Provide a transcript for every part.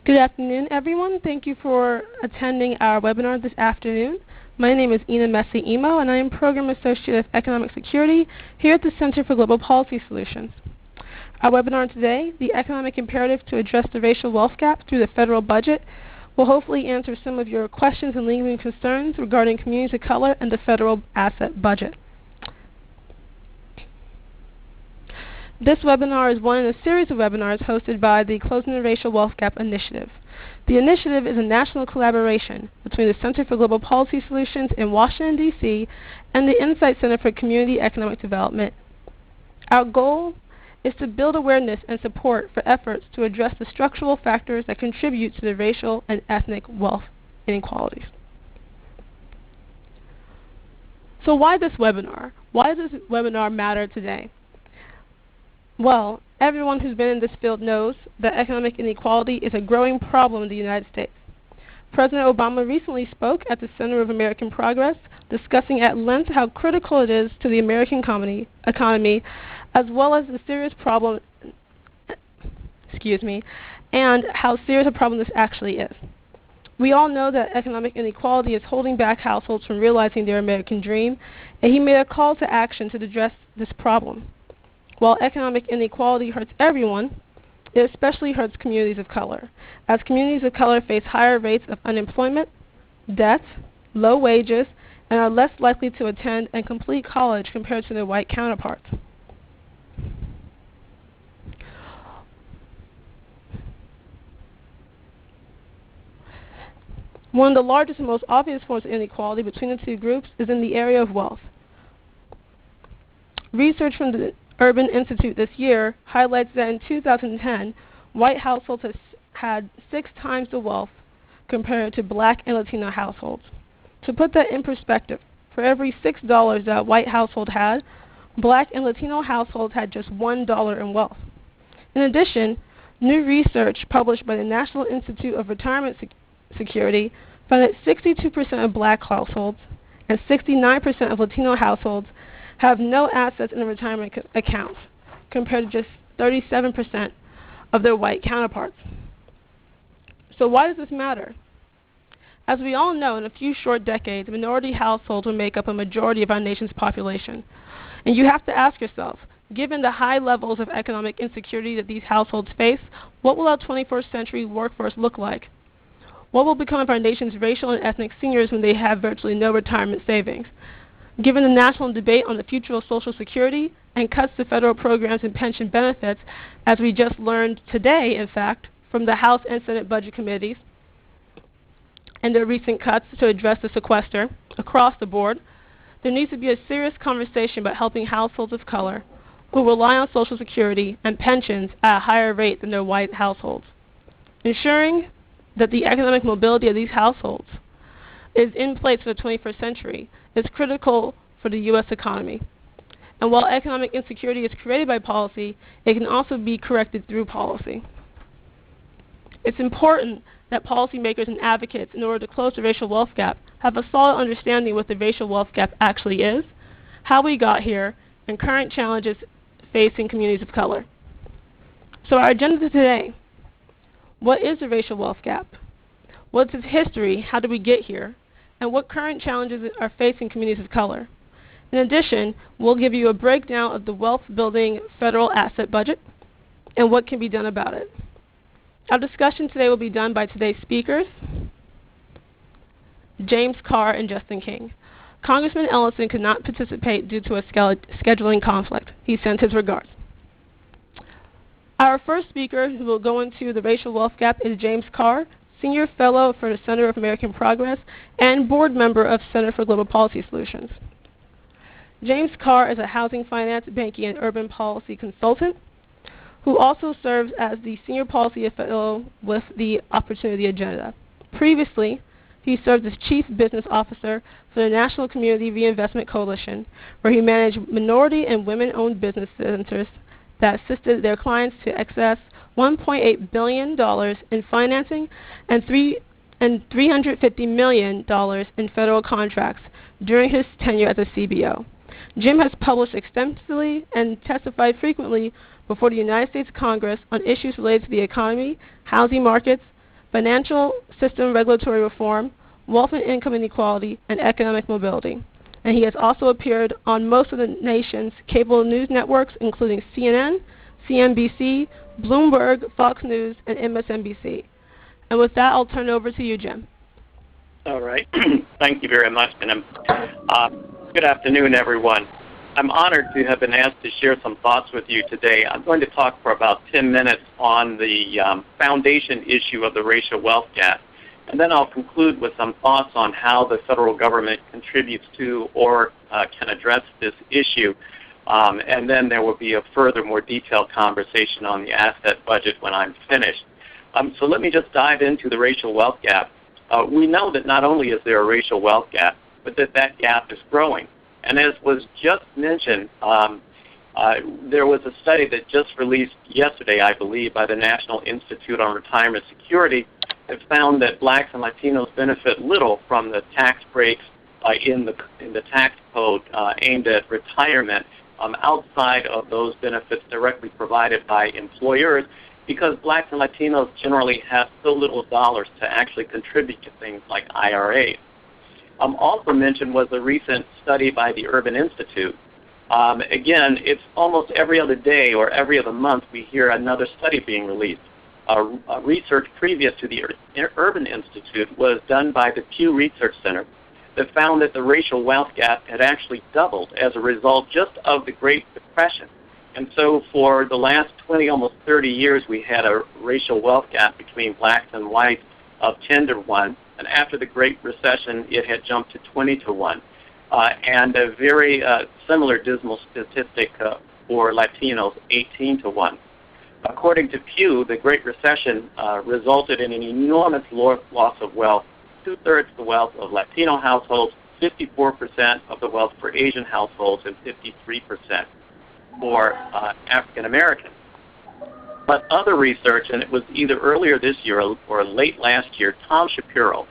Good afternoon, everyone. Thank you for attending our webinar this afternoon. My name is Ina Messi-Emo, and I am Program Associate of Economic Security here at the Center for Global Policy Solutions. Our webinar today, The Economic Imperative to Address the Racial Wealth Gap Through the Federal Budget, will hopefully answer some of your questions and lingering concerns regarding communities of color and the federal asset budget. This webinar is one in a series of webinars hosted by the Closing the Racial Wealth Gap Initiative. The initiative is a national collaboration between the Center for Global Policy Solutions in Washington, D.C. and the Insight Center for Community Economic Development. Our goal is to build awareness and support for efforts to address the structural factors that contribute to the racial and ethnic wealth inequalities. So why this webinar? Why does this webinar matter today? Well, everyone who's been in this field knows that economic inequality is a growing problem in the United States. President Obama recently spoke at the Center of American Progress, discussing at length how critical it is to the American economy, as well as the serious problem, and how serious a problem this actually is. We all know that economic inequality is holding back households from realizing their American dream, and he made a call to action to address this problem. While economic inequality hurts everyone, it especially hurts communities of color, as communities of color face higher rates of unemployment, debt, low wages, and are less likely to attend and complete college compared to their white counterparts. One of the largest and most obvious forms of inequality between the two groups is in the area of wealth. Research from the Urban Institute this year highlights that in 2010, white households had 6 times the wealth compared to black and Latino households. To put that in perspective, for every $6 that a white household had, black and Latino households had just $1 in wealth. In addition, new research published by the National Institute of Retirement Security found that 62% of black households and 69% of Latino households have no assets in their retirement accounts, compared to just 37% of their white counterparts. So why does this matter? As we all know, in a few short decades, minority households will make up a majority of our nation's population. And you have to ask yourself, given the high levels of economic insecurity that these households face, what will our 21st century workforce look like? What will become of our nation's racial and ethnic seniors when they have virtually no retirement savings? Given the national debate on the future of Social Security and cuts to federal programs and pension benefits, as we just learned today, in fact, from the House and Senate Budget Committees, and their recent cuts to address the sequester across the board, there needs to be a serious conversation about helping households of color who rely on Social Security and pensions at a higher rate than their white households. Ensuring that the economic mobility of these households is in place for the 21st century is critical for the U.S. economy. And while economic insecurity is created by policy, it can also be corrected through policy. It's important that policymakers and advocates, in order to close the racial wealth gap, have a solid understanding of what the racial wealth gap actually is, how we got here, and current challenges facing communities of color. So our agenda today: what is the racial wealth gap? What's its history? How did we get here? And what current challenges are facing communities of color? In addition, we'll give you a breakdown of the wealth-building federal asset budget and what can be done about it. Our discussion today will be done by today's speakers, James Carr and Justin King. Congressman Ellison could not participate due to a scheduling conflict. He sent his regards. Our first speaker who will go into the racial wealth gap is James Carr, Senior Fellow for the Center of American Progress and Board Member of Center for Global Policy Solutions. James Carr is a housing, finance, banking, and urban policy consultant who also serves as the Senior Policy Fellow with the Opportunity Agenda. Previously, he served as Chief Business Officer for the National Community Reinvestment Coalition, where he managed minority and women-owned business centers that assisted their clients to access $1.8 billion in financing and $350 million in federal contracts during his tenure as a CBO. Jim has published extensively and testified frequently before the United States Congress on issues related to the economy, housing markets, financial system regulatory reform, wealth and income inequality, and economic mobility. And he has also appeared on most of the nation's cable news networks, including CNN, CNBC, Bloomberg, Fox News, and MSNBC. And with that, I'll turn it over to you, Jim. All right. Thank you very much, and good afternoon, everyone. I'm honored to have been asked to share some thoughts with you today. I'm going to talk for about 10 minutes on the foundation issue of the racial wealth gap, and then I'll conclude with some thoughts on how the federal government contributes to or can address this issue. And then there will be a further, more detailed conversation on the asset budget when I'm finished. So let me just dive into the racial wealth gap. We know that not only is there a racial wealth gap, but that gap is growing. And as was just mentioned, there was a study that just released yesterday, I believe, by the National Institute on Retirement Security that found that blacks and Latinos benefit little from the tax breaks in the tax code aimed at retirement outside of those benefits directly provided by employers, because blacks and Latinos generally have so little dollars to actually contribute to things like IRAs. Also mentioned was a recent study by the Urban Institute. Again, it's almost every other day or every other month we hear another study being released. Research previous to the Urban Institute was done by the Pew Research Center that found that the racial wealth gap had actually doubled as a result just of the Great Depression. And so for the last 20, almost 30 years, we had a racial wealth gap between blacks and whites of 10 to 1. And after the Great Recession, it had jumped to 20 to 1. And a very similar dismal statistic for Latinos, 18 to 1. According to Pew, the Great Recession resulted in an enormous loss of wealth, 2/3 the wealth of Latino households, 54% of the wealth for Asian households, and 53% for African Americans. But other research, and it was either earlier this year or late last year, Tom Shapiro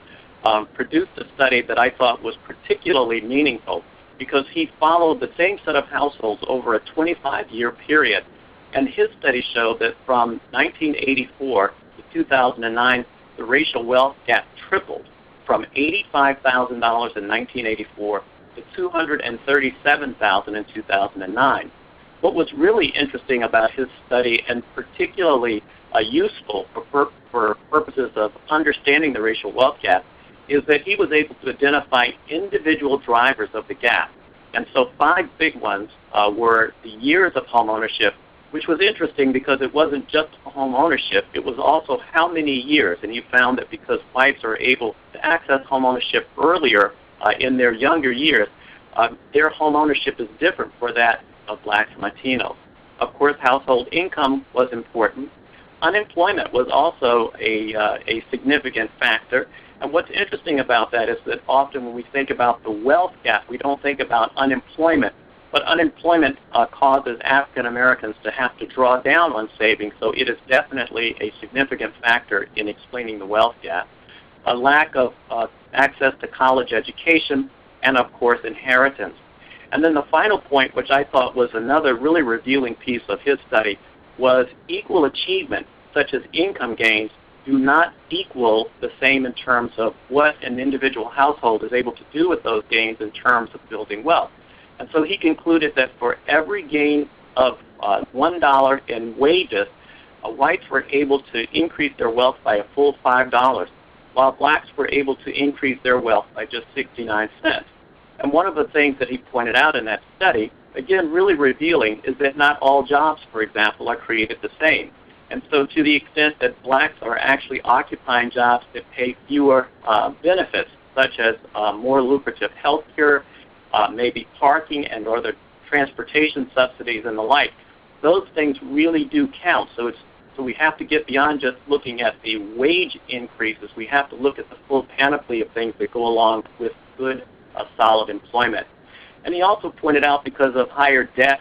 produced a study that I thought was particularly meaningful because he followed the same set of households over a 25-year period. And his study showed that from 1984 to 2009, the racial wealth gap tripled from $85,000 in 1984 to $237,000 in 2009. What was really interesting about his study, and particularly useful for purposes of understanding the racial wealth gap, is that he was able to identify individual drivers of the gap. And so 5 big ones were the years of home ownership, which was interesting because it wasn't just home ownership, it was also how many years. And you found that because whites are able to access home ownership earlier in their younger years, their home ownership is different for that of blacks and Latinos. Of course, household income was important. Unemployment was also a significant factor. And what's interesting about that is that often when we think about the wealth gap, we don't think about unemployment. But unemployment causes African Americans to have to draw down on savings, so it is definitely a significant factor in explaining the wealth gap. A lack of access to college education, and of course inheritance. And then the final point, which I thought was another really revealing piece of his study, was equal achievement, such as income gains, do not equal the same in terms of what an individual household is able to do with those gains in terms of building wealth. And so he concluded that for every gain of $1 in wages, whites were able to increase their wealth by a full $5, while blacks were able to increase their wealth by just 69 cents. And one of the things that he pointed out in that study, again really revealing, is that not all jobs, for example, are created the same. And so to the extent that blacks are actually occupying jobs that pay fewer benefits, such as more lucrative health care, maybe parking and other transportation subsidies and the like, those things really do count. So we have to get beyond just looking at the wage increases. We have to look at the full panoply of things that go along with good, solid employment. And he also pointed out, because of higher debt,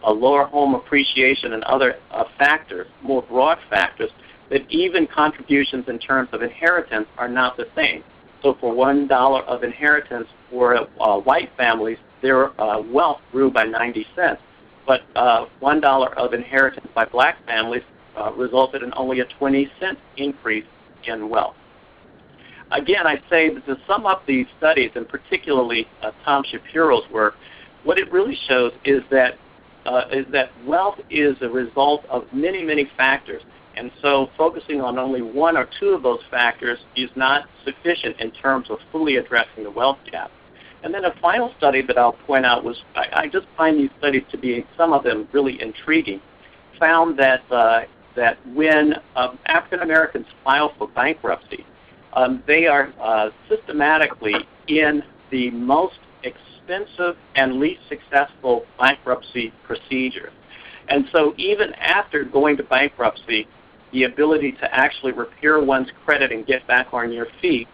a lower home appreciation, and other factors, more broad factors, that even contributions in terms of inheritance are not the same. So for $1 of inheritance for white families, their wealth grew by 90 cents. But $1 of inheritance by black families resulted in only a 20-cent increase in wealth. Again, I say that to sum up these studies, and particularly Tom Shapiro's work, what it really shows is that wealth is a result of many, many factors. And so focusing on only one or two of those factors is not sufficient in terms of fully addressing the wealth gap. And then a final study that I'll point out was, I just find these studies to be, some of them really intriguing, found that when African Americans file for bankruptcy, they are systematically in the most expensive and least successful bankruptcy procedures. And so even after going to bankruptcy, the ability to actually repair one's credit and get back on your feet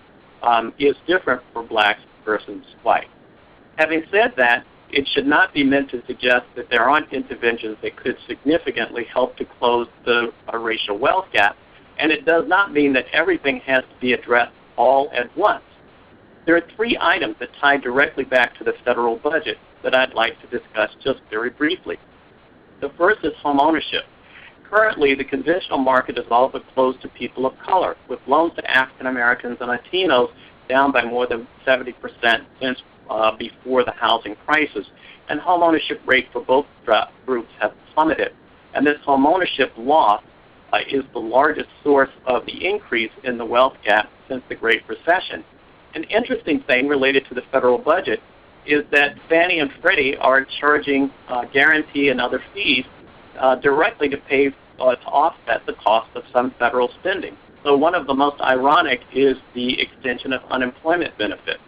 is different for blacks versus white. Having said that, it should not be meant to suggest that there aren't interventions that could significantly help to close the racial wealth gap, and it does not mean that everything has to be addressed all at once. There are three items that tie directly back to the federal budget that I'd like to discuss just very briefly. The first is home ownership. Currently, the conventional market is all but closed to people of color, with loans to African Americans and Latinos down by more than 70% since before the housing crisis, and home ownership rates for both groups have plummeted. And this home ownership loss is the largest source of the increase in the wealth gap since the Great Recession. An interesting thing related to the federal budget is that Fannie and Freddie are charging guarantee and other fees directly to pay to offset the cost of some federal spending. So one of the most ironic is the extension of unemployment benefits.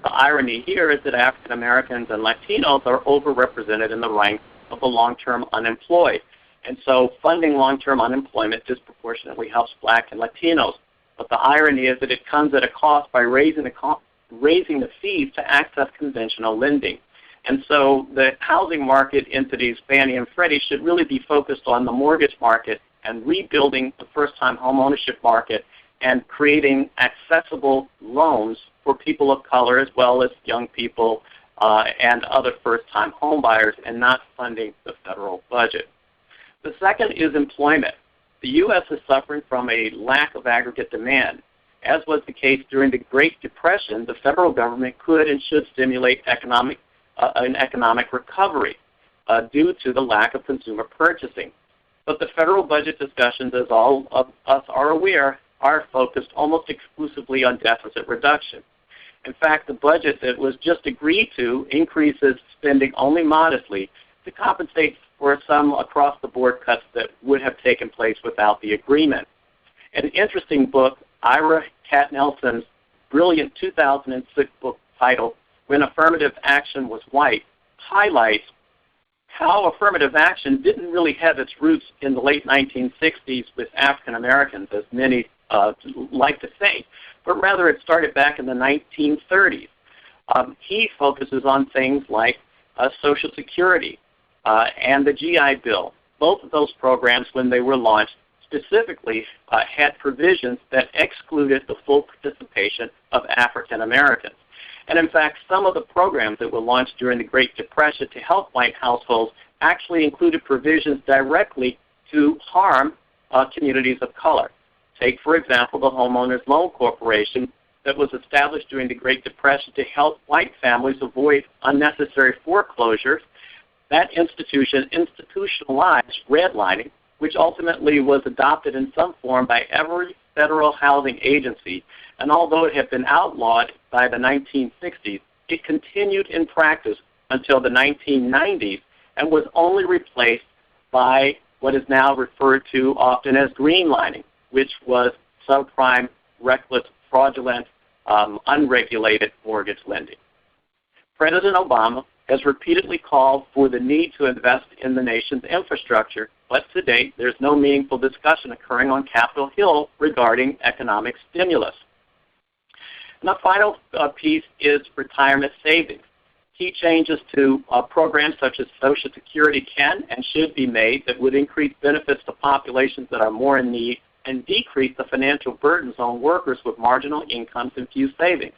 The irony here is that African Americans and Latinos are overrepresented in the ranks of the long-term unemployed. And so funding long-term unemployment disproportionately helps black and Latinos. But the irony is that it comes at a cost by raising the fees to access conventional lending. And so the housing market entities, Fannie and Freddie, should really be focused on the mortgage market and rebuilding the first-time home ownership market and creating accessible loans for people of color as well as young people and other first-time home buyers, and not funding the federal budget. The second is employment. The U.S. is suffering from a lack of aggregate demand. As was the case during the Great Depression, the federal government could and should stimulate an economic recovery due to the lack of consumer purchasing. But the federal budget discussions, as all of us are aware, are focused almost exclusively on deficit reduction. In fact, the budget that was just agreed to increases spending only modestly to compensate for some across-the-board cuts that would have taken place without the agreement. An interesting book, Ira Katnelson's brilliant 2006 book titled When Affirmative Action Was White, highlights how affirmative action didn't really have its roots in the late 1960s with African Americans, as many like to think, but rather it started back in the 1930s. He focuses on things like Social Security and the GI Bill. Both of those programs, when they were launched, specifically had provisions that excluded the full participation of African Americans. And in fact, some of the programs that were launched during the Great Depression to help white households actually included provisions directly to harm communities of color. Take, for example, the Homeowners Loan Corporation that was established during the Great Depression to help white families avoid unnecessary foreclosures. That institution institutionalized redlining, which ultimately was adopted in some form by every federal housing agency. And although it had been outlawed by the 1960s, it continued in practice until the 1990s and was only replaced by what is now referred to often as greenlining, which was subprime, reckless, fraudulent, unregulated mortgage lending. President Obama has repeatedly called for the need to invest in the nation's infrastructure, but to date, there's no meaningful discussion occurring on Capitol Hill regarding economic stimulus. And the final piece is retirement savings. Key changes to programs such as Social Security can and should be made that would increase benefits to populations that are more in need and decrease the financial burdens on workers with marginal incomes and few savings.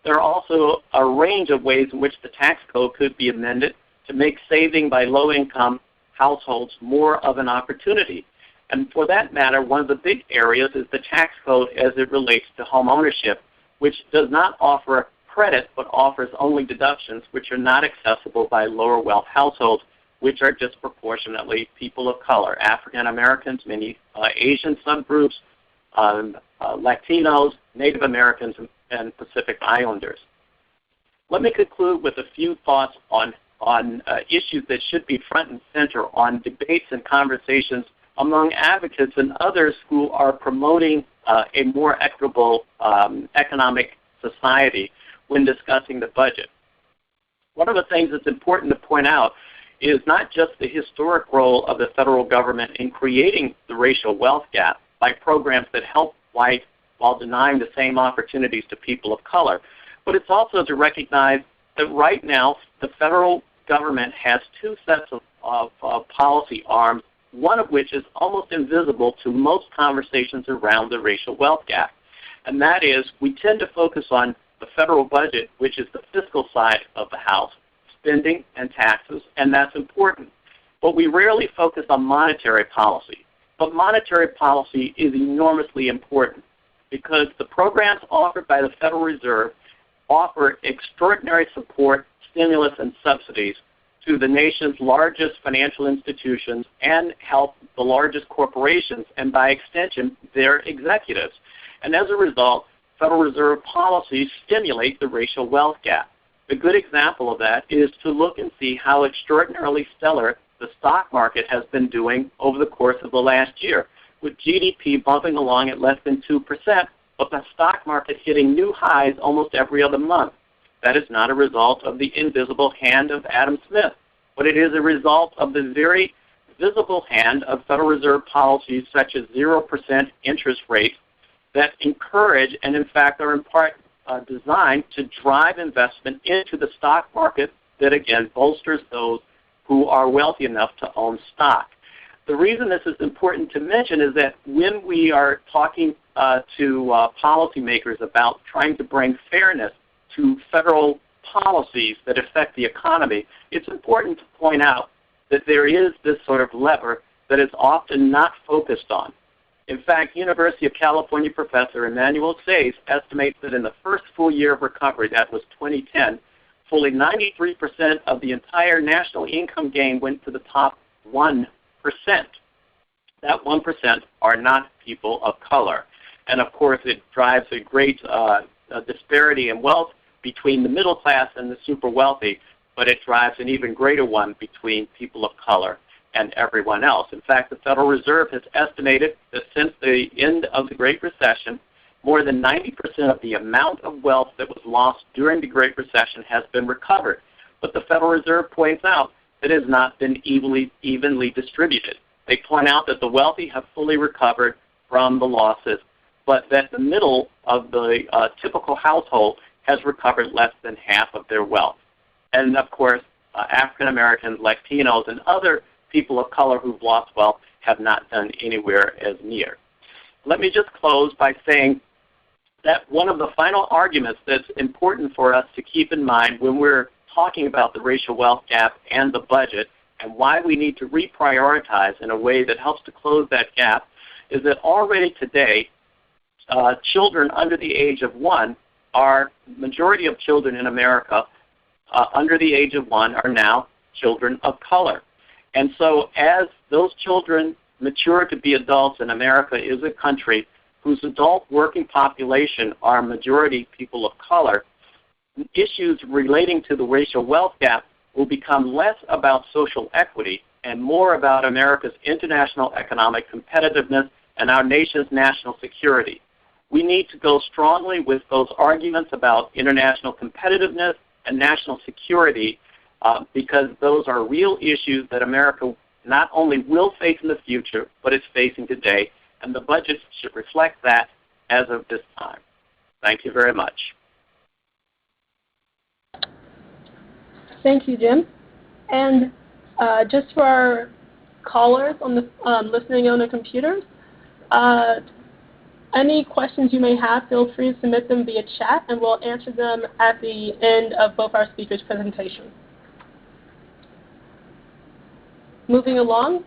There are also a range of ways in which the tax code could be amended to make saving by low-income households more of an opportunity. And for that matter, one of the big areas is the tax code as it relates to home ownership, which does not offer credit but offers only deductions which are not accessible by lower wealth households, which are disproportionately people of color, African Americans, many Asian subgroups, Latinos, Native Americans, and Pacific Islanders. Let me conclude with a few thoughts on issues that should be front and center on debates and conversations among advocates and others who are promoting a more equitable economic society when discussing the budget. One of the things that's important to point out is not just the historic role of the federal government in creating the racial wealth gap by programs that help white while denying the same opportunities to people of color, but it's also to recognize that right now the federal government has two sets of policy arms, one of which is almost invisible to most conversations around the racial wealth gap. And that is, we tend to focus on the federal budget, which is the fiscal side of the house, spending and taxes, and that's important. But we rarely focus on monetary policy. But monetary policy is enormously important because the programs offered by the Federal Reserve offer extraordinary support, stimulus, and subsidies to the nation's largest financial institutions and help the largest corporations and, by extension, their executives. And as a result, Federal Reserve policies stimulate the racial wealth gap. A good example of that is to look and see how extraordinarily stellar the stock market has been doing over the course of the last year, with GDP bumping along at less than 2%, but the stock market hitting new highs almost every other month. That is not a result of the invisible hand of Adam Smith, but it is a result of the very visible hand of Federal Reserve policies such as 0% interest rates that encourage and in fact are in part designed to drive investment into the stock market that again bolsters those who are wealthy enough to own stock. The reason this is important to mention is that when we are talking to policymakers about trying to bring fairness to federal policies that affect the economy, it's important to point out that there is this sort of lever that is often not focused on. In fact, University of California professor Emmanuel Sayes estimates that in the first full year of recovery, that was 2010, fully 93% of the entire national income gain went to the top 1%. That 1% are not people of color. And of course, it drives a great disparity in wealth between the middle class and the super wealthy, but it drives an even greater one between people of color and everyone else. In fact, the Federal Reserve has estimated that since the end of the Great Recession, more than 90% of the amount of wealth that was lost during the Great Recession has been recovered. But the Federal Reserve points out that it has not been evenly distributed. They point out that the wealthy have fully recovered from the losses, but that the middle of the typical household has recovered less than half of their wealth. And of course, African Americans, Latinos, and other people of color who've lost wealth have not done anywhere as near. Let me just close by saying that one of the final arguments that's important for us to keep in mind when we're talking about the racial wealth gap and the budget and why we need to reprioritize in a way that helps to close that gap is that already today, children under the age of 1 majority of children in America under the age of 1 are now children of color. And so as those children mature to be adults, and America is a country whose adult working population are majority people of color, issues relating to the racial wealth gap will become less about social equity and more about America's international economic competitiveness and our nation's national security. We need to go strongly with those arguments about international competitiveness and national security because those are real issues that America not only will face in the future, but it's facing today, and the budget should reflect that as of this time. Thank you very much. Thank you, Jim. And just for our callers on the listening on the computers, any questions you may have, feel free to submit them via chat, and we'll answer them at the end of both our speakers' presentations. Moving along,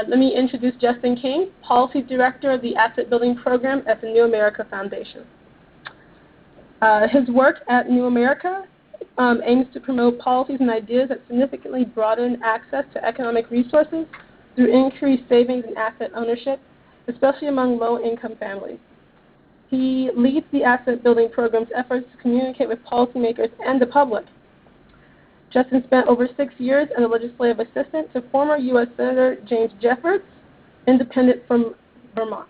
Let me introduce Justin King, Policy Director of the Asset Building Program at the New America Foundation. His work at New America aims to promote policies and ideas that significantly broaden access to economic resources through increased savings and asset ownership, especially among low-income families. He leads the Asset Building Program's efforts to communicate with policymakers and the public. Justin spent over 6 years as a legislative assistant to former U.S. Senator James Jeffords, independent from Vermont.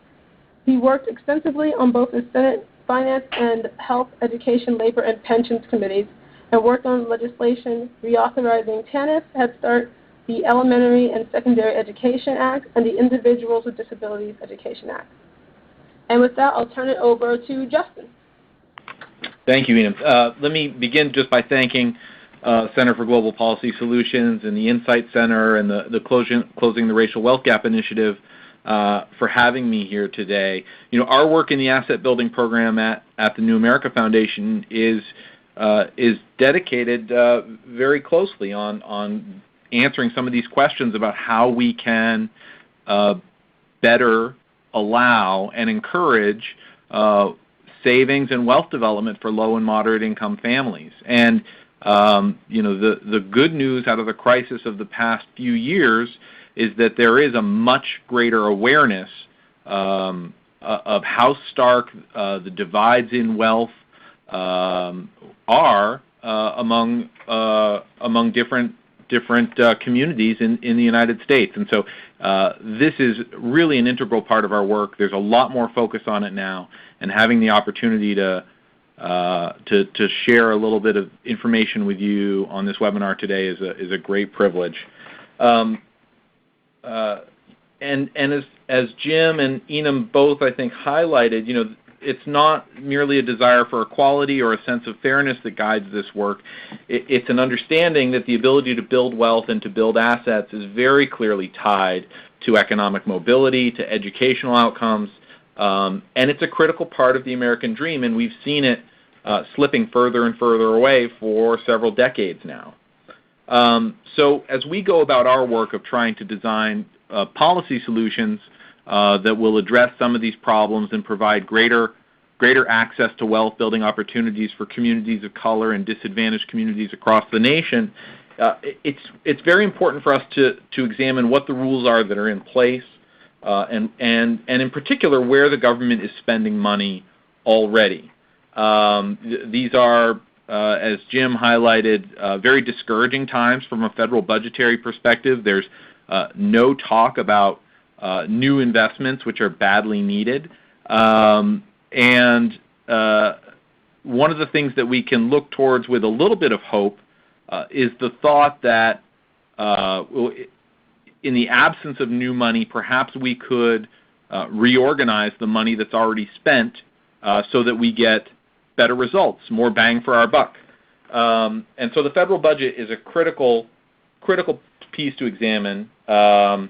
He worked extensively on both the Senate Finance and Health, Education, Labor, and Pensions committees, and worked on legislation reauthorizing TANF, Head Start, the Elementary and Secondary Education Act, and the Individuals with Disabilities Education Act. And with that, I'll turn it over to Justin. Thank you, Ina. Let me begin just by thanking Center for Global Policy Solutions and the Insight Center and the Closing the Racial Wealth Gap Initiative for having me here today. You know, our work in the Asset Building Program at the New America Foundation is dedicated very closely on answering some of these questions about how we can better allow and encourage savings and wealth development for low and moderate income families. And you know, the good news out of the crisis of the past few years is that there is a much greater awareness of how stark the divides in wealth are among different communities in the United States. And so this is really an integral part of our work. There's a lot more focus on it now, and having the opportunity to share a little bit of information with you on this webinar today is a great privilege. And as Jim and Enam both, I think, highlighted, you know, it's not merely a desire for equality or a sense of fairness that guides this work. It's an understanding that the ability to build wealth and to build assets is very clearly tied to economic mobility, to educational outcomes, and it's a critical part of the American dream, and we've seen it slipping further and further away for several decades now. So as we go about our work of trying to design policy solutions that will address some of these problems and provide greater access to wealth building opportunities for communities of color and disadvantaged communities across the nation, it's very important for us to examine what the rules are that are in place, and in particular where the government is spending money already. These are, as Jim highlighted, very discouraging times from a federal budgetary perspective. There's no talk about new investments, which are badly needed. And one of the things that we can look towards with a little bit of hope is the thought that in the absence of new money, perhaps we could reorganize the money that's already spent so that we get better results, more bang for our buck. And so the federal budget is a critical piece to examine. And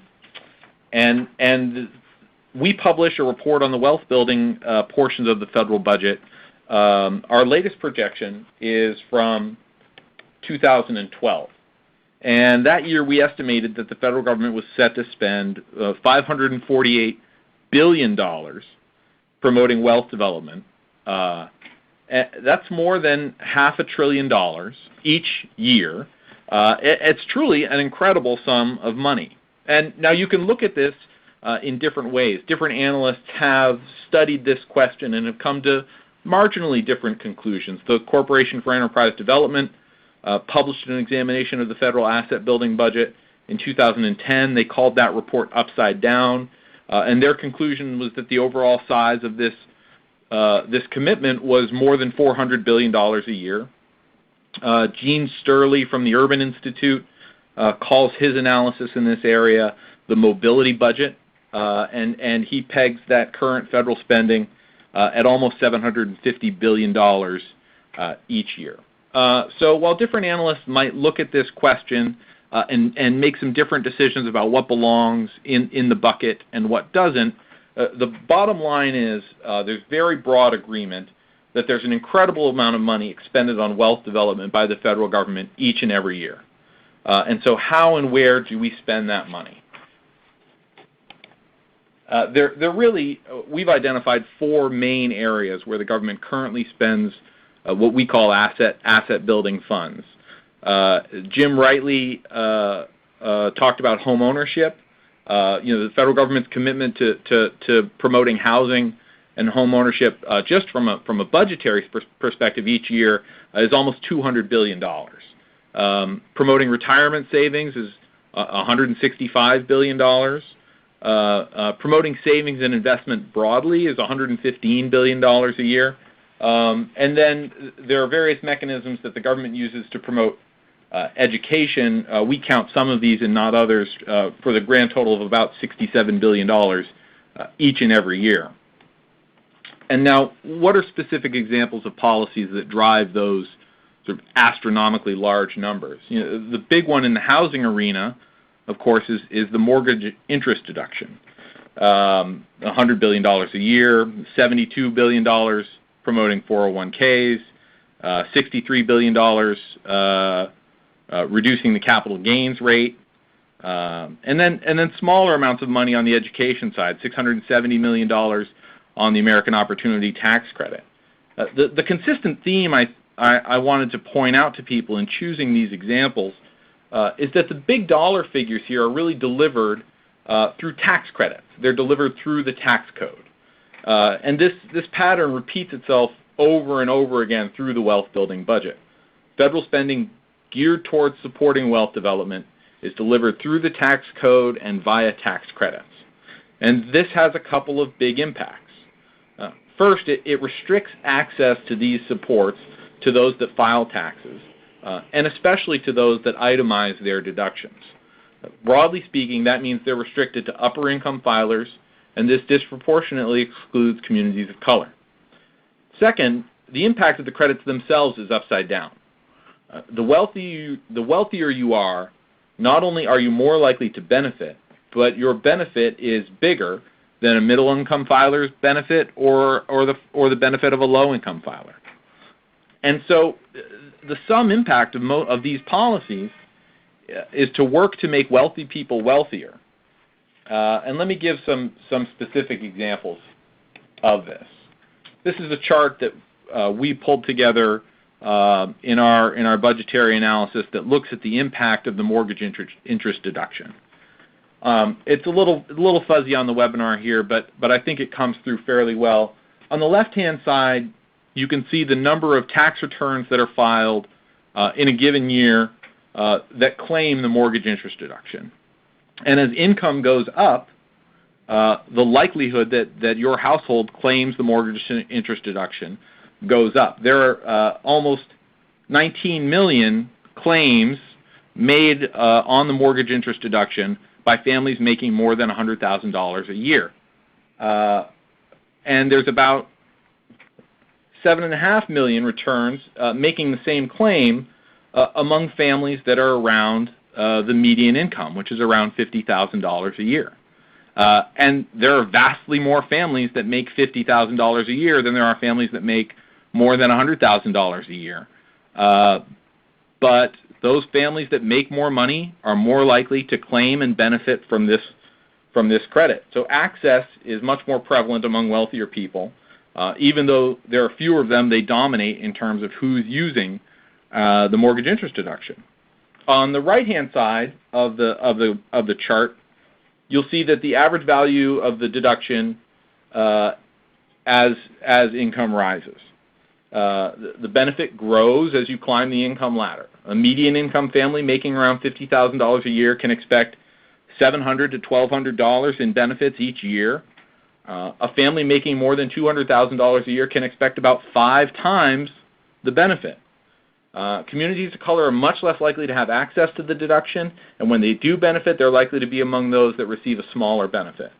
we publish a report on the wealth building portions of the federal budget. Our latest projection is from 2012. And that year we estimated that the federal government was set to spend $548 billion promoting wealth development. That's more than $500 billion each year. It's truly an incredible sum of money. And now you can look at this in different ways. Different analysts have studied this question and have come to marginally different conclusions. The Corporation for Enterprise Development published an examination of the federal asset building budget in 2010. They called that report Upside Down, and their conclusion was that the overall size of this commitment was more than $400 billion a year. Gene Sturley from the Urban Institute calls his analysis in this area the mobility budget, and he pegs that current federal spending at almost $750 billion each year. So while different analysts might look at this question and make some different decisions about what belongs in the bucket and what doesn't, the bottom line is there's very broad agreement that there's an incredible amount of money expended on wealth development by the federal government each and every year. And so how and where do we spend that money? We've identified four main areas where the government currently spends what we call asset building funds. Jim rightly talked about home ownership. The federal government's commitment to promoting housing and home ownership, just from a budgetary perspective each year, is almost $200 billion. Promoting retirement savings is $165 billion. Promoting savings and investment broadly is $115 billion a year. And then there are various mechanisms that the government uses to promote education. We count some of these and not others, for the grand total of about $67 billion each and every year. And now, what are specific examples of policies that drive those sort of astronomically large numbers? The big one in the housing arena, of course, is the mortgage interest deduction. $100 billion a year, $72 billion promoting 401ks, $63 billion reducing the capital gains rate, and then smaller amounts of money on the education side, $670 million on the American Opportunity Tax Credit. The consistent theme I wanted to point out to people in choosing these examples is that the big dollar figures here are really delivered through tax credits. They're delivered through the tax code. And this pattern repeats itself over and over again through the wealth building budget. Federal spending geared towards supporting wealth development is delivered through the tax code and via tax credits. And this has a couple of big impacts. First, it restricts access to these supports to those that file taxes, and especially to those that itemize their deductions. Broadly speaking, that means they're restricted to upper income filers, and this disproportionately excludes communities of color. Second, the impact of the credits themselves is upside down. The wealthier you are, not only are you more likely to benefit, but your benefit is bigger than a middle-income filer's benefit or the benefit of a low-income filer. And so the sum impact of these policies is to work to make wealthy people wealthier. And let me give some specific examples of this. This is a chart that we pulled together in our budgetary analysis that looks at the impact of the mortgage interest deduction. It's a little fuzzy on the webinar here, but I think it comes through fairly well. On the left-hand side, you can see the number of tax returns that are filed in a given year that claim the mortgage interest deduction. And as income goes up, the likelihood that your household claims the mortgage interest deduction goes up. There are almost 19 million claims made on the mortgage interest deduction by families making more than $100,000 a year. And there's about 7.5 million returns making the same claim among families that are around the median income, which is around $50,000 a year. And there are vastly more families that make $50,000 a year than there are families that make more than $100,000 a year. But those families that make more money are more likely to claim and benefit from this credit. So access is much more prevalent among wealthier people. Even though there are fewer of them, they dominate in terms of who's using the mortgage interest deduction. On the right-hand side of the chart, you'll see that the average value of the deduction as income rises. The benefit grows as you climb the income ladder. A median income family making around $50,000 a year can expect $700 to $1,200 in benefits each year. A family making more than $200,000 a year can expect about 5 times the benefit. Communities of color are much less likely to have access to the deduction, and when they do benefit, they're likely to be among those that receive a smaller benefit.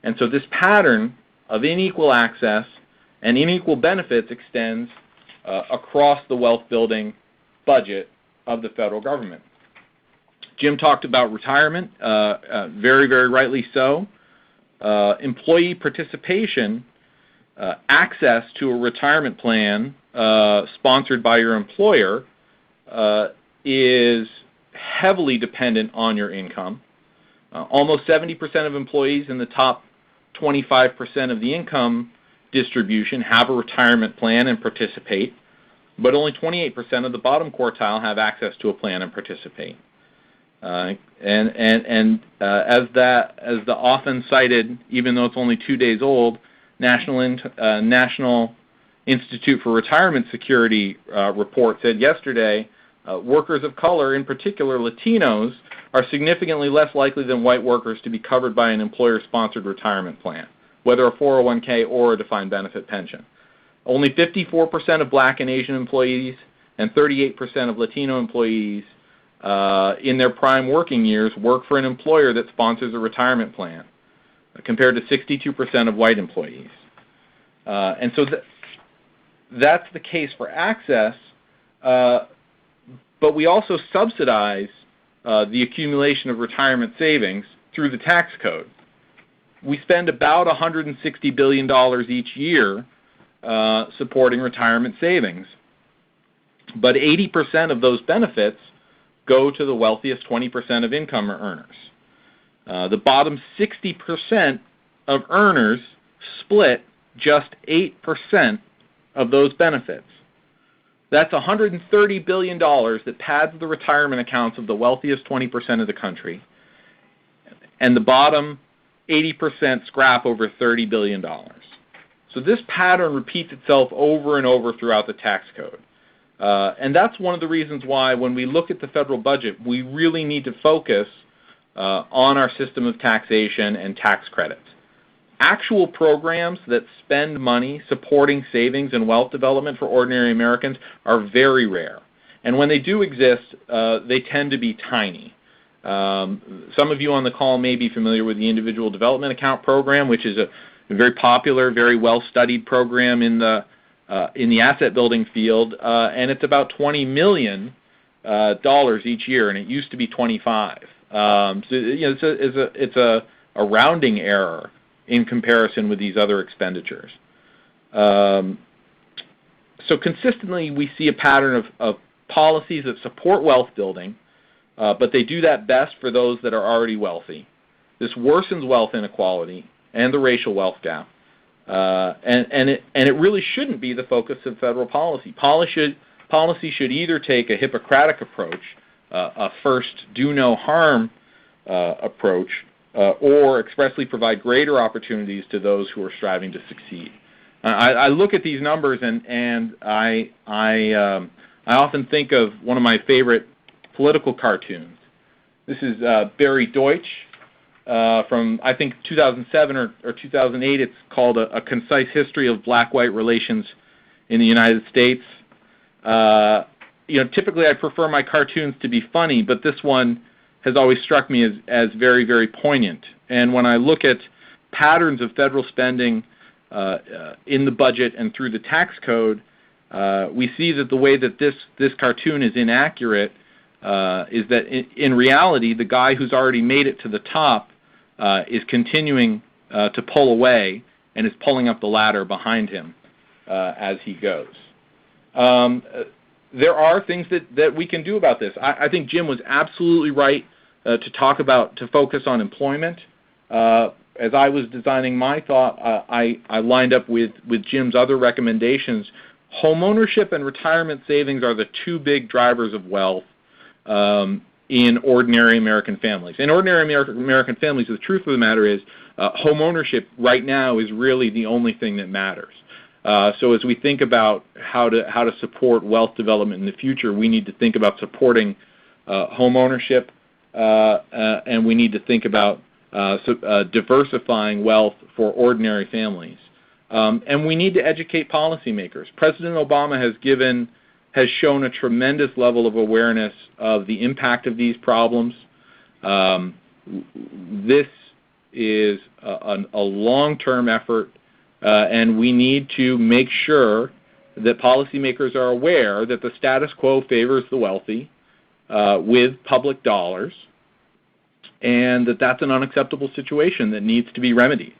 And so this pattern of unequal access and unequal benefits extends across the wealth-building budget of the federal government. Jim talked about retirement, very, very rightly so. Employee participation, access to a retirement plan sponsored by your employer is heavily dependent on your income. Almost 70% of employees in the top 25% of the income distribution have a retirement plan and participate, but only 28% of the bottom quartile have access to a plan and participate. As the often cited, even though it's only 2 days old, National Institute for Retirement Security report said yesterday, workers of color, in particular Latinos, are significantly less likely than white workers to be covered by an employer-sponsored retirement plan, whether a 401k or a defined benefit pension. Only 54% of black and Asian employees and 38% of Latino employees in their prime working years work for an employer that sponsors a retirement plan, compared to 62% of white employees. And so that's the case for access, but we also subsidize the accumulation of retirement savings through the tax code. We spend about $160 billion each year supporting retirement savings, but 80% of those benefits go to the wealthiest 20% of income earners. The bottom 60% of earners split just 8% of those benefits. That's $130 billion that pads the retirement accounts of the wealthiest 20% of the country, and the bottom 80% scrap over $30 billion. So this pattern repeats itself over and over throughout the tax code. And that's one of the reasons why when we look at the federal budget, we really need to focus on our system of taxation and tax credits. Actual programs that spend money supporting savings and wealth development for ordinary Americans are very rare. And when they do exist, they tend to be tiny. Some of you on the call may be familiar with the Individual Development Account Program, which is a very popular, very well-studied program in the asset building field, and it's about $20 million each year, and it used to be 25. So it's a rounding error in comparison with these other expenditures. So consistently, we see a pattern of policies that support wealth building, but they do that best for those that are already wealthy. This worsens wealth inequality and the racial wealth gap. And it really shouldn't be the focus of federal policy. Policy should either take a Hippocratic approach, a first do no harm approach, or expressly provide greater opportunities to those who are striving to succeed. I look at these numbers and I often think of one of my favorite political cartoons. This is Barry Deutsch. From, I think, 2007 or 2008, it's called A Concise History of Black-White Relations in the United States. Typically I prefer my cartoons to be funny, but this one has always struck me as very, very poignant. And when I look at patterns of federal spending in the budget and through the tax code, we see that the way that this cartoon is inaccurate is that in reality, the guy who's already made it to the top is continuing to pull away and is pulling up the ladder behind him as he goes. There are things that we can do about this. I think Jim was absolutely right to focus on employment. As I was designing my thought, I lined up with Jim's other recommendations. Homeownership and retirement savings are the two big drivers of wealth in ordinary American families. In ordinary American families, the truth of the matter is homeownership right now is really the only thing that matters. So as we think about how to support wealth development in the future, we need to think about supporting homeownership, and we need to think about diversifying wealth for ordinary families. And we need to educate policymakers. President Obama has shown a tremendous level of awareness of the impact of these problems. This is a long-term effort, and we need to make sure that policymakers are aware that the status quo favors the wealthy with public dollars, and that that's an unacceptable situation that needs to be remedied.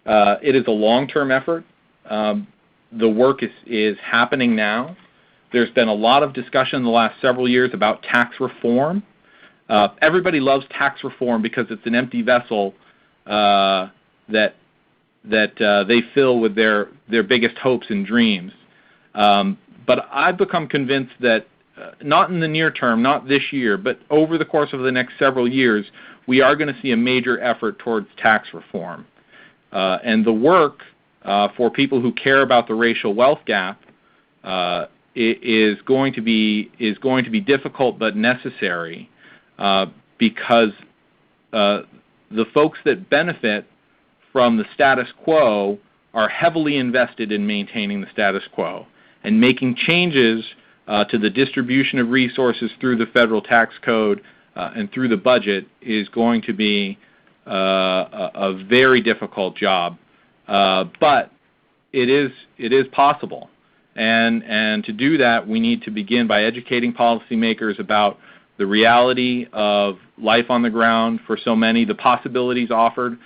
It is a long-term effort. The work is happening now. There's been a lot of discussion in the last several years about tax reform. Everybody loves tax reform because it's an empty vessel that they fill with their biggest hopes and dreams. But I've become convinced that not in the near term, not this year, but over the course of the next several years, we are going to see a major effort towards tax reform. And the work for people who care about the racial wealth gap is going to be difficult but necessary, because the folks that benefit from the status quo are heavily invested in maintaining the status quo, and making changes to the distribution of resources through the federal tax code and through the budget is going to be a very difficult job, but it is possible. And to do that, we need to begin by educating policymakers about the reality of life on the ground for so many, the possibilities offered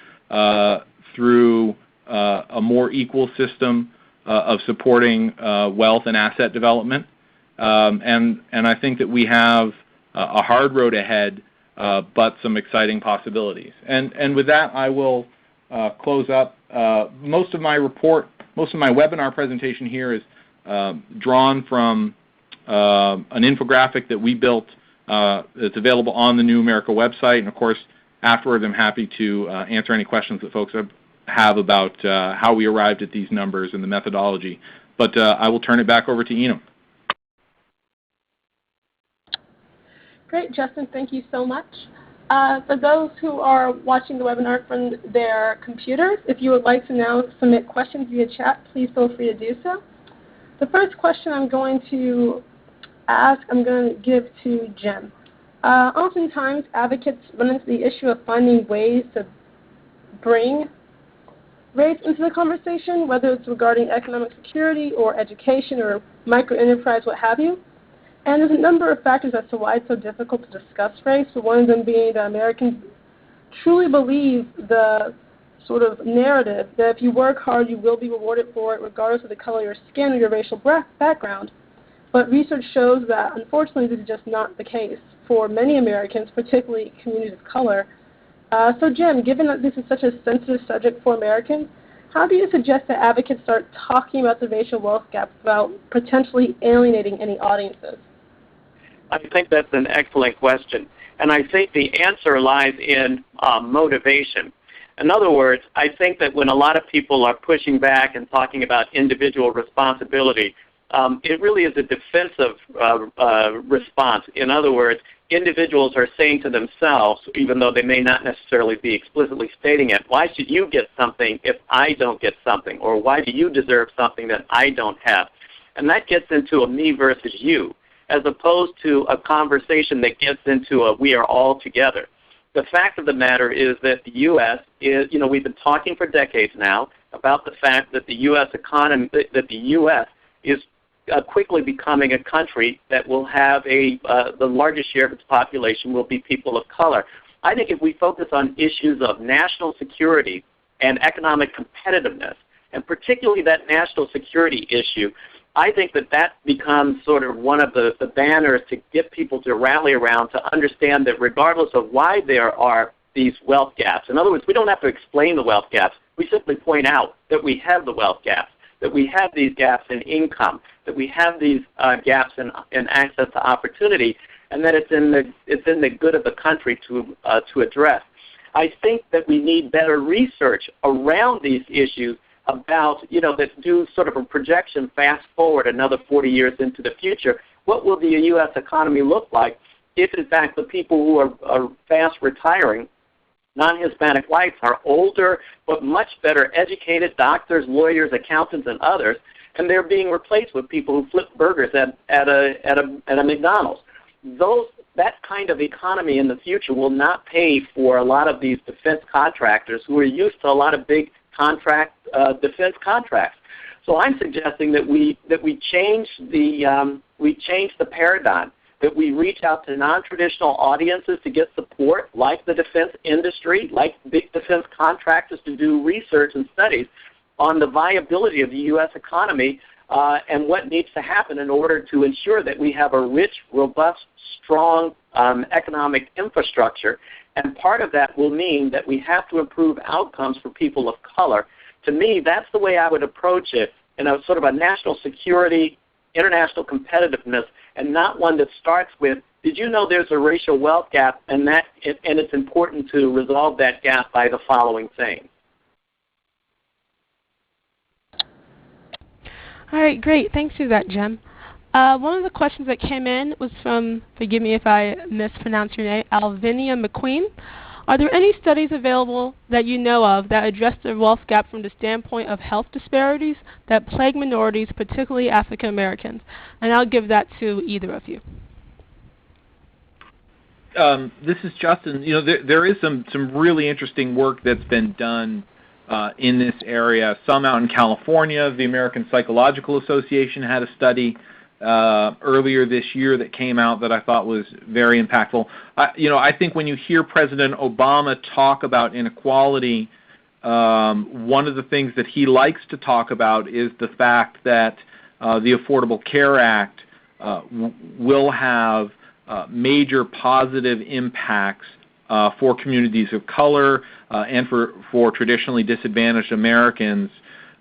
through a more equal system of supporting wealth and asset development. And I think that we have a hard road ahead, but some exciting possibilities. And with that, I will close up. Most of my webinar presentation here is drawn from an infographic that we built that's available on the New America website. And of course, afterwards, I'm happy to answer any questions that folks have about how we arrived at these numbers and the methodology. But I will turn it back over to Enum. Great, Justin, thank you so much. For those who are watching the webinar from their computers, if you would like to now submit questions via chat, please feel free to do so. The first question I'm going to give to Jim. Oftentimes, advocates run into the issue of finding ways to bring race into the conversation, whether it's regarding economic security or education or micro-enterprise, what have you. And there's a number of factors as to why it's so difficult to discuss race, but one of them being that Americans truly believe the sort of narrative that if you work hard, you will be rewarded for it regardless of the color of your skin or your racial background. But research shows that, unfortunately, this is just not the case for many Americans, particularly communities of color. So, Jim, given that this is such a sensitive subject for Americans, how do you suggest that advocates start talking about the racial wealth gap without potentially alienating any audiences? I think that's an excellent question. And I think the answer lies in motivation. In other words, I think that when a lot of people are pushing back and talking about individual responsibility, it really is a defensive response. In other words, individuals are saying to themselves, even though they may not necessarily be explicitly stating it, why should you get something if I don't get something? Or why do you deserve something that I don't have? And that gets into a me versus you, as opposed to a conversation that gets into a we are all together. The fact of the matter is that the U.S. is, we've been talking for decades now about the fact that the U.S. economy, that the U.S. is quickly becoming a country that will have the largest share of its population will be people of color. I think if we focus on issues of national security and economic competitiveness, and particularly that national security issue, I think that becomes sort of one of the banners to get people to rally around to understand that regardless of why there are these wealth gaps, in other words, we don't have to explain the wealth gaps. We simply point out that we have the wealth gaps, that we have these gaps in income, that we have these gaps in access to opportunity, and that it's in the good of the country to address. I think that we need better research around these issues about, that do sort of a projection fast forward another 40 years into the future. What will the U.S. economy look like if, in fact, the people who are fast retiring, non-Hispanic whites, are older but much better educated, doctors, lawyers, accountants, and others, and they're being replaced with people who flip burgers at a McDonald's. That kind of economy in the future will not pay for a lot of these defense contractors who are used to a lot of big defense contracts. So I'm suggesting that we change the paradigm, that we reach out to non-traditional audiences to get support, like the defense industry, like big defense contractors, to do research and studies on the viability of the U.S. economy and what needs to happen in order to ensure that we have a rich, robust, strong economic infrastructure. And part of that will mean that we have to improve outcomes for people of color to me, that's the way I would approach it in a sort of a national security, international competitiveness, and not one that starts with, did you know there's a racial wealth gap, and it's important to resolve that gap by the following thing. All right, great. Thanks for that, Jim. One of the questions that came in was from, forgive me if I mispronounce your name, Alvinia McQueen. Are there any studies available that you know of that address the wealth gap from the standpoint of health disparities that plague minorities, particularly African Americans? And I'll give that to either of you. This is Justin. You know, there is some really interesting work that's been done in this area. Some out in California. The American Psychological Association had a study earlier this year that came out that I thought was very impactful. I think when you hear President Obama talk about inequality, one of the things that he likes to talk about is the fact that the Affordable Care Act will have major positive impacts for communities of color and for traditionally disadvantaged Americans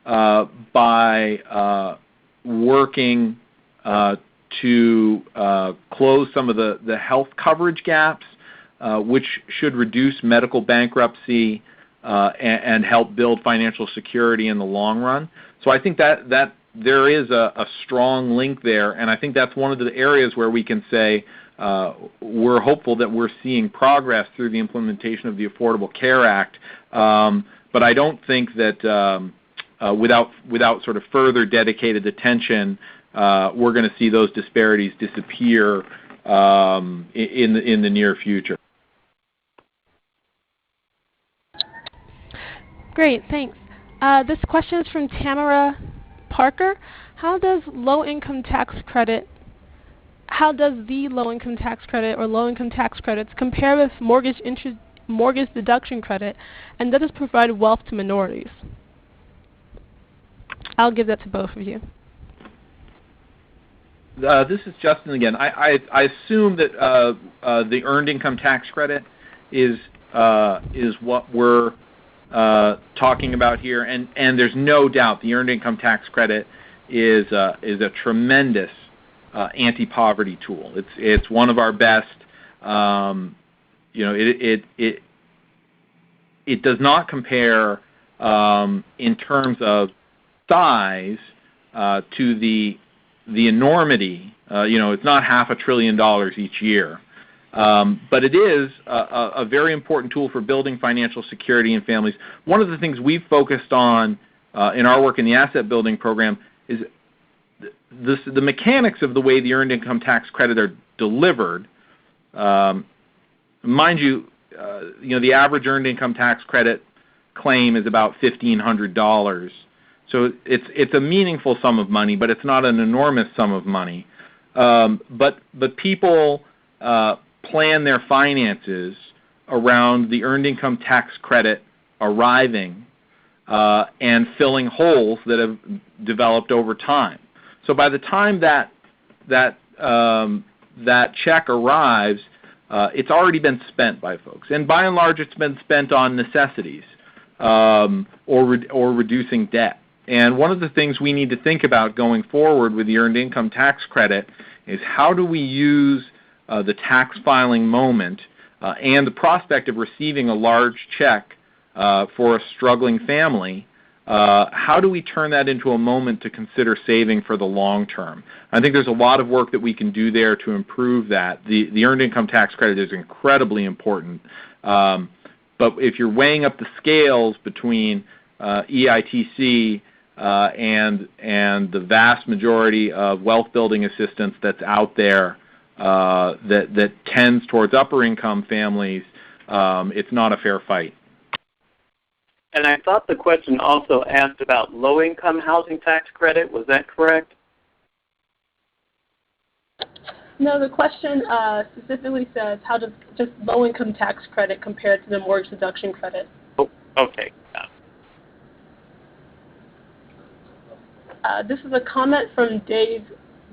by working to close some of the health coverage gaps, which should reduce medical bankruptcy and help build financial security in the long run. So I think that there is a strong link there, and I think that's one of the areas where we can say we're hopeful that we're seeing progress through the implementation of the Affordable Care Act. But I don't think that without sort of further dedicated attention, we're going to see those disparities disappear in the near future. Great, thanks. This question is from Tamara Parker. How does the low-income tax credit or low-income tax credits compare with mortgage deduction credit, and does it provide wealth to minorities? I'll give that to both of you. This is Justin again. I assume that the earned income tax credit is what we're talking about here, and there's no doubt the earned income tax credit is a tremendous anti-poverty tool. It's one of our best. It does not compare in terms of size to the enormity. It's not $500 billion each year, but it is a very important tool for building financial security in families. One of the things we've focused on in our work in the asset building program is the mechanics of the way the earned income tax credit are delivered. Mind you, the average earned income tax credit claim is about $1,500. So it's a meaningful sum of money, but it's not an enormous sum of money. But people plan their finances around the earned income tax credit arriving and filling holes that have developed over time. So by the time that check arrives, it's already been spent by folks, and by and large, it's been spent on necessities or reducing debt. And one of the things we need to think about going forward with the earned income tax credit is how do we use the tax filing moment and the prospect of receiving a large check for a struggling family. How do we turn that into a moment to consider saving for the long term? I think there's a lot of work that we can do there to improve that. The earned income tax credit is incredibly important. But if you're weighing up the scales between EITC and the vast majority of wealth building assistance that's out there that tends towards upper income families, it's not a fair fight. And I thought the question also asked about low-income housing tax credit. Was that correct? No, the question specifically says, how does just low-income tax credit compare to the mortgage deduction credit? Oh, okay. This is a comment from Dave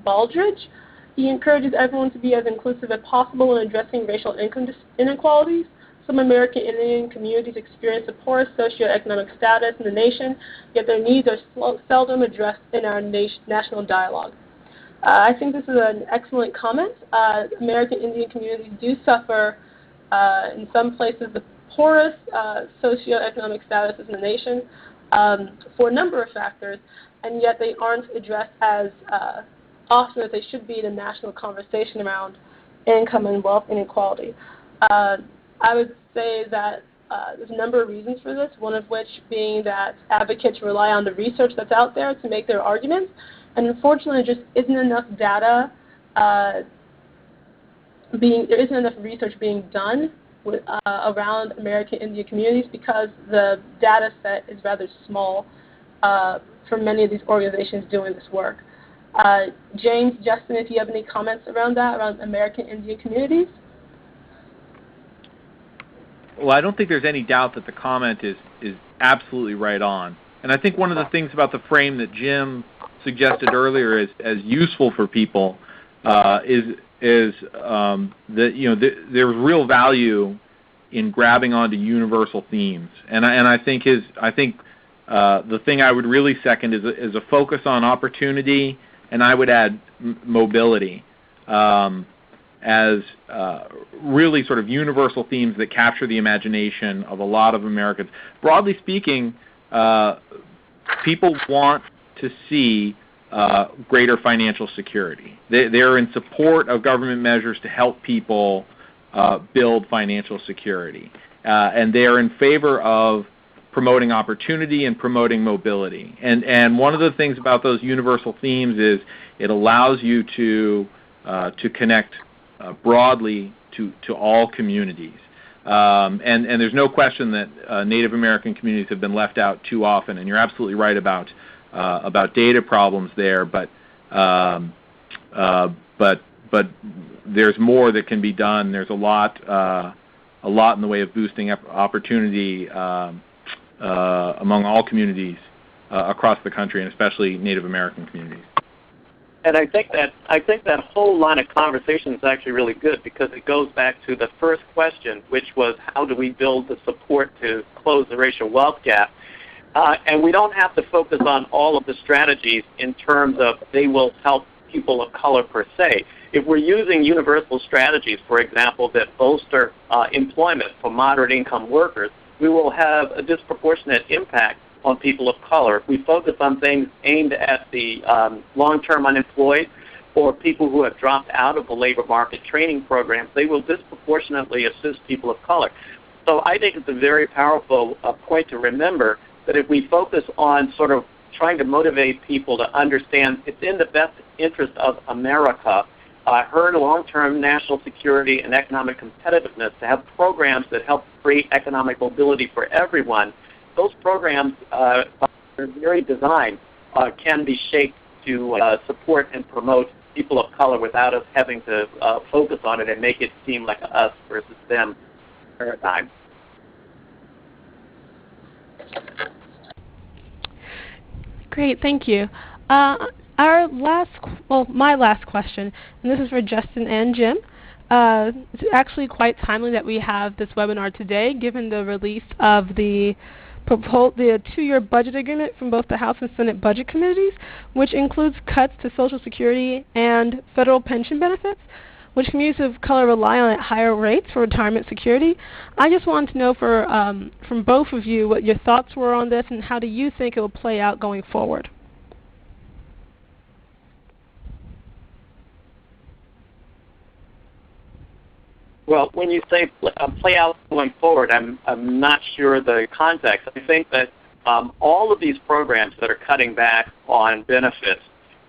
Baldridge. He encourages everyone to be as inclusive as possible in addressing racial income inequalities. Some American Indian communities experience the poorest socioeconomic status in the nation, yet their needs are seldom addressed in our national dialogue. I think this is an excellent comment. American Indian communities do suffer, in some places, the poorest socioeconomic statuses in the nation for a number of factors, and yet they aren't addressed as often as they should be in a national conversation around income and wealth inequality. I would say that there's a number of reasons for this, one of which being that advocates rely on the research that's out there to make their arguments, and unfortunately there just isn't enough data there isn't enough research being done with, around American Indian communities because the data set is rather small for many of these organizations doing this work. James, Justin, if you have any comments around that, around American Indian communities? Well, I don't think there's any doubt that the comment is absolutely right on. And I think one of the things about the frame that Jim suggested earlier as useful for people is that there's real value in grabbing onto universal themes. And I think the thing I would really second is a focus on opportunity, and I would add mobility as really sort of universal themes that capture the imagination of a lot of Americans. Broadly speaking, people want to see greater financial security. They're in support of government measures to help people build financial security. And they're in favor of promoting opportunity and promoting mobility. And one of the things about those universal themes is it allows you to connect broadly to all communities. And there's no question that Native American communities have been left out too often, and you're absolutely right about data problems there, but there's more that can be done. There's a lot in the way of boosting opportunity among all communities across the country, and especially Native American communities. And I think that whole line of conversation is actually really good because it goes back to the first question, which was how do we build the support to close the racial wealth gap? And we don't have to focus on all of the strategies in terms of they will help people of color per se. If we're using universal strategies, for example, that bolster employment for moderate income workers, we will have a disproportionate impact on people of color. If we focus on things aimed at the long-term unemployed or people who have dropped out of the labor market training programs, they will disproportionately assist people of color. So I think it's a very powerful point to remember that if we focus on sort of trying to motivate people to understand it's in the best interest of America, her long-term national security and economic competitiveness to have programs that help create economic mobility for everyone, those programs, by their very design, can be shaped to support and promote people of color without us having to focus on it and make it seem like a us versus them paradigm. Great, thank you. My last question, and this is for Justin and Jim. It's actually quite timely that we have this webinar today, given the release of the 2-year budget agreement from both the House and Senate budget committees, which includes cuts to Social Security and federal pension benefits, which communities of color rely on at higher rates for retirement security. I just wanted to know from both of you what your thoughts were on this and how do you think it will play out going forward? Well, when you say play out going forward, I'm not sure the context. I think that all of these programs that are cutting back on benefits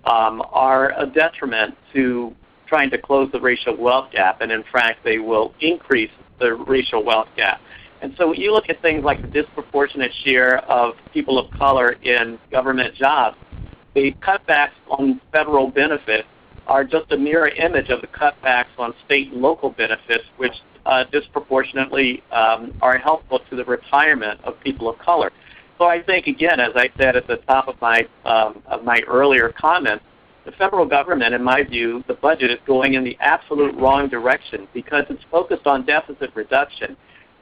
are a detriment to trying to close the racial wealth gap, and in fact, they will increase the racial wealth gap. And so when you look at things like the disproportionate share of people of color in government jobs, the cutbacks on federal benefits are just a mirror image of the cutbacks on state and local benefits, which disproportionately are helpful to the retirement of people of color. So I think, again, as I said at the top of my earlier comments, the federal government, in my view, the budget is going in the absolute wrong direction because it's focused on deficit reduction.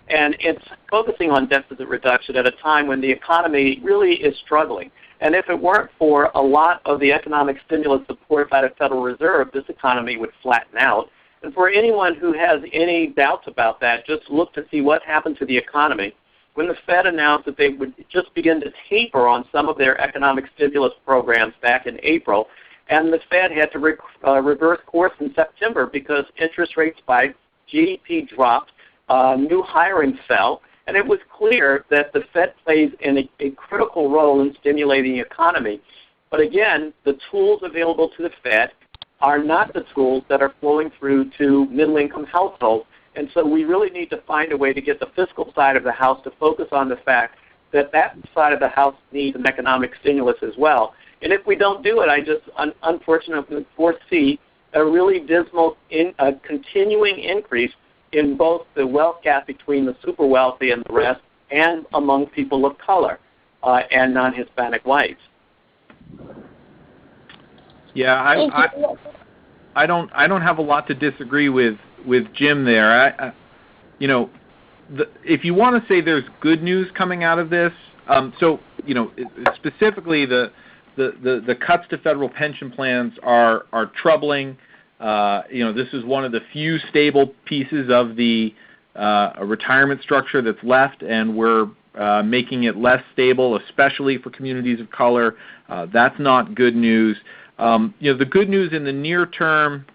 And it's focusing on deficit reduction at a time when the economy really is struggling. And if it weren't for a lot of the economic stimulus support by the Federal Reserve, this economy would flatten out. And for anyone who has any doubts about that, just look to see what happened to the economy when the Fed announced that they would just begin to taper on some of their economic stimulus programs back in April. And the Fed had to reverse course in September because interest rates spiked, GDP dropped, new hiring fell, and it was clear that the Fed plays a critical role in stimulating the economy. But again, the tools available to the Fed are not the tools that are flowing through to middle-income households. And so we really need to find a way to get the fiscal side of the house to focus on the fact that that side of the house needs an economic stimulus as well. And if we don't do it, I just unfortunately foresee a really dismal, continuing increase in both the wealth gap between the super wealthy and the rest, and among people of color and non-Hispanic whites. Yeah, I don't have a lot to disagree with Jim there. If you want to say there's good news coming out of this, specifically the cuts to federal pension plans are troubling. This is one of the few stable pieces of the retirement structure that's left, and we're making it less stable, especially for communities of color. That's not good news. The good news in the near term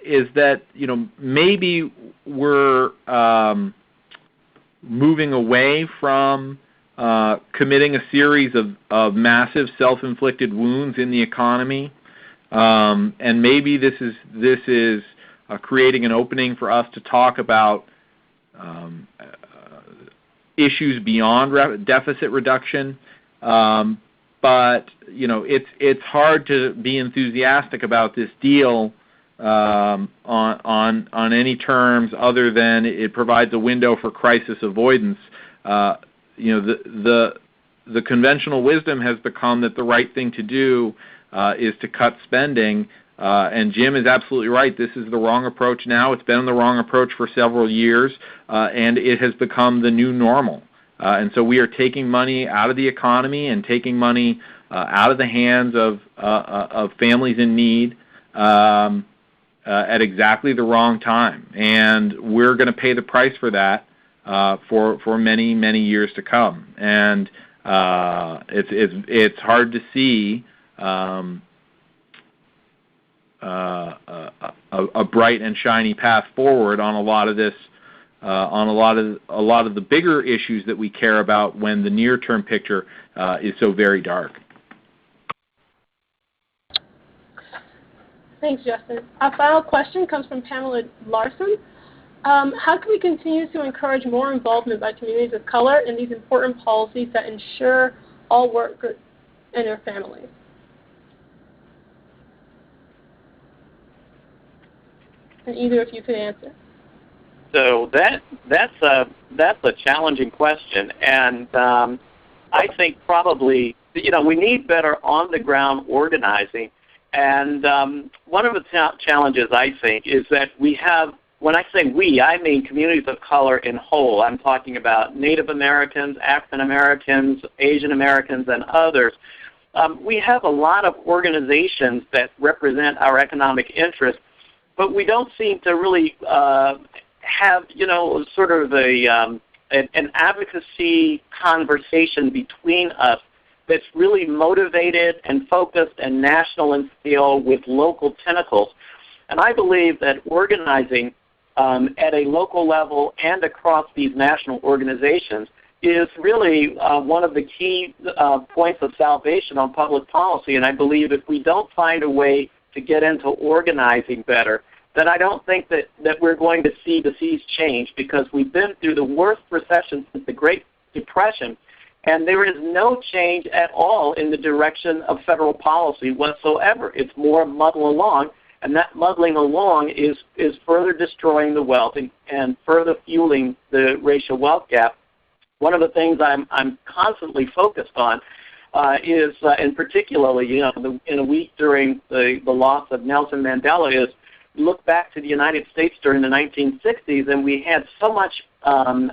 is that maybe we're moving away from committing a series of massive self-inflicted wounds in the economy, and maybe this is creating an opening for us to talk about issues beyond deficit reduction. But it's hard to be enthusiastic about this deal on any terms other than it provides a window for crisis avoidance. The conventional wisdom has become that the right thing to do is to cut spending, and Jim is absolutely right. This is the wrong approach now. It's been the wrong approach for several years, and it has become the new normal. And so we are taking money out of the economy and taking money out of the hands of families in need at exactly the wrong time. And we're going to pay the price for that for many, many years to come. And it's hard to see a bright and shiny path forward on a lot of this, on a lot of the bigger issues that we care about when the near-term picture is so very dark. Thanks, Justin. Our final question comes from Pamela Larson. How can we continue to encourage more involvement by communities of color in these important policies that ensure all workers and their families? And either of you could answer. So that's a challenging question, and I think probably we need better on-the-ground organizing. And one of the challenges, I think, is that we have, when I say we, I mean communities of color in whole. I'm talking about Native Americans, African Americans, Asian Americans, and others. We have a lot of organizations that represent our economic interests, but we don't seem to really have, sort of an advocacy conversation between us that's really motivated and focused and national in scale with local tentacles. And I believe that organizing at a local level and across these national organizations is really one of the key points of salvation on public policy. And I believe if we don't find a way to get into organizing better, then I don't think that we're going to see the seas change, because we've been through the worst recession since the Great Depression, and there is no change at all in the direction of federal policy whatsoever. It's more muddle along, and that muddling along is further destroying the wealth and further fueling the racial wealth gap. One of the things I'm constantly focused on is, and particularly in a week during the loss of Nelson Mandela, is look back to the United States during the 1960s, and we had so much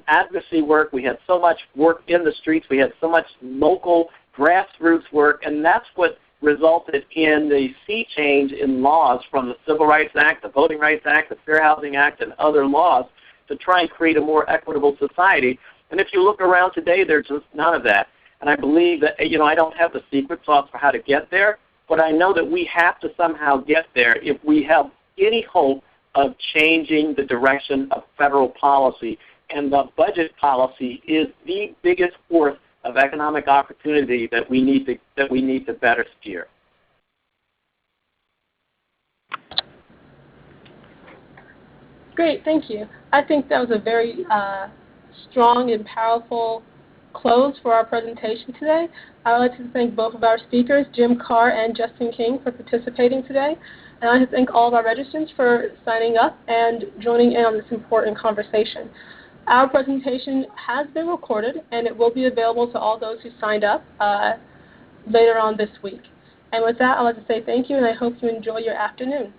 advocacy work, we had so much work in the streets, we had so much local grassroots work, and that's what resulted in the sea change in laws from the Civil Rights Act, the Voting Rights Act, the Fair Housing Act, and other laws to try and create a more equitable society. And if you look around today, there's just none of that. And I believe that, I don't have the secret sauce for how to get there, but I know that we have to somehow get there if we have any hope of changing the direction of federal policy. And the budget policy is the biggest force of economic opportunity that we need to better steer. Great, thank you. I think that was a very strong and powerful close for our presentation today. I would like to thank both of our speakers, Jim Carr and Justin King, for participating today. And I'd like to thank all of our registrants for signing up and joining in on this important conversation. Our presentation has been recorded, and it will be available to all those who signed up later on this week. And with that, I'd like to say thank you, and I hope you enjoy your afternoon.